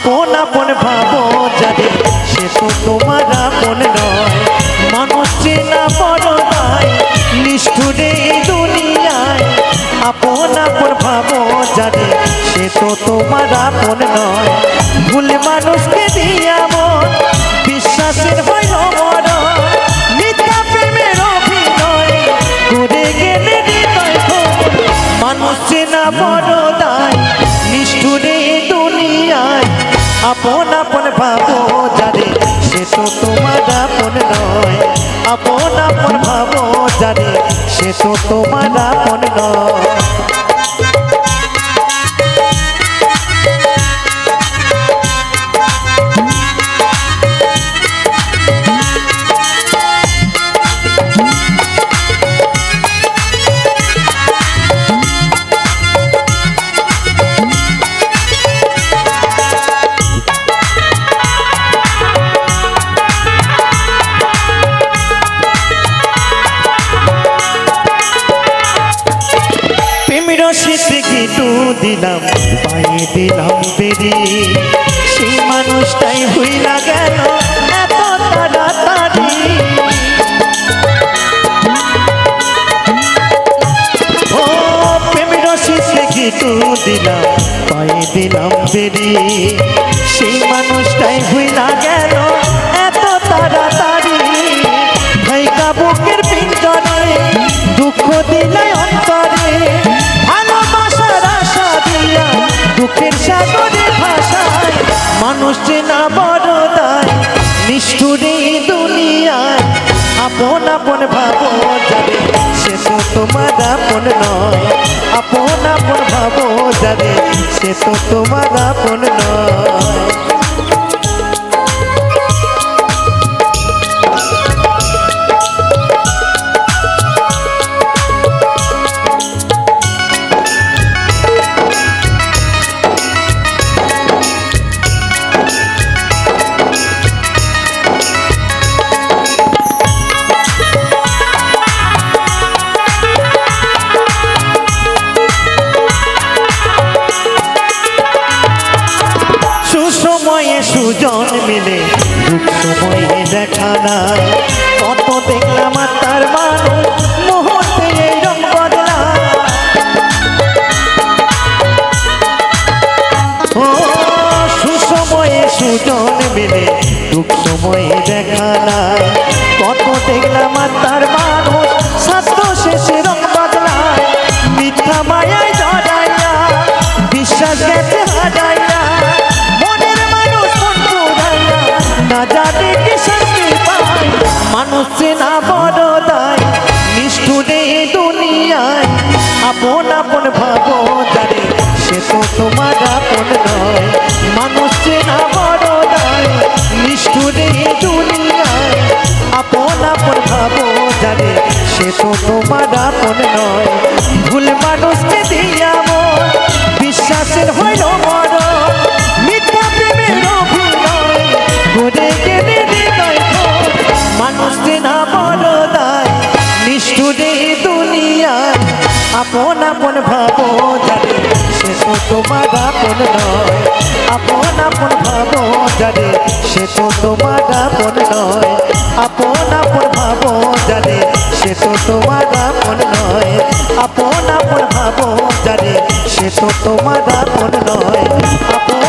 আপন আপন ভাবো যারে সে তো তোমার আপন নয়। মানুষ চেনা বড় নয় নিষ্ঠুরে এই দুনিয়ায়। আপন আপন ভাবো যারে সে তো তোমার আপন নয়। ভুল মানুষকে দিয়া মন বিশ্বাসের হইল মরণ। মিথ্যা প্রেমের অভিনয় করে গেলে হৃদয় খোল। মানুষ চেনা বড় দায় নিষ্ঠুরে এই দুনিয়ায়। আপন আপন ভাবো যারে সে তো তোমার আপন নয়। আপন আপন ভাবো যারে সে তো তোমার আপন নয়। শীতে গিটু দিলাম পায়ে দিলাম বেরি। সেই মানুষটাই ভুইলা গেল এত তাড়াতাড়ি। ও প্রেমের শীতে গিটু দিলাম পায়ে দিলাম বেরি। সেই মানুষটাই ভুইলা গেল এত তাড়াতাড়ি। ভাইকা বুকের পিঞ্জরে দুঃখ দিলে অন্তরে। দুঃখের সাগরে ভাষায় মানুষ চেনা বড় দায় নিষ্ঠুরে দুনিয়ায়। আপন আপন ভাবো যারে সে তো তোমার আপন নয়। আপন আপন ভাবো যারে সে তো তোমার আপন নয়। সুসময়ে সুজন মিলে দুঃখ সময়ে দেখা না। কত দেখলাম আর তার মানুষ মুহূর্তে এই রং বদলা। ও সুসময়ে সুজন মিলে দুঃখ সময়ে দেখা না। কত দেখলাম আর তার মানুষ স্বার্থ শেষে রং বদলায়। মিথ্যা মায়ায় জড়াইয়া বিশ্বাস গেছে হারাইয়া। না জানে কি শান্তি পায় মানুষ চেনা বড় দায় নিষ্ঠুরে দুনিয়ায়। আপন আপন ভাবো যারে সে তো তোমার আপন নয়। মানুষ চেনা বড় দায় নিষ্ঠুরে দুনিয়ায়। আপন আপন ভাবো যারে সে তো তোমার আপন নয়। ভুল মানুষকে দিয়া মন বিশ্বাসের হইল মরণ। মিথ্যা প্রেমের অভিনয় করে গেলে হৃদয় খোল। মানুষ চেনা বড় দায় নিষ্ঠুরে দুনিয়ায়। আপন আপন ভাবো যারে সে তো তোমার আপন নয়। আপন আপন ভাবো যারে সে তো তোমার আপন নয়। আপন আপন ভাবো যারে সে তো তোমার আপন নয়। আপন আপন ভাবো যারে সে তো তোমার আপন নয়। আপন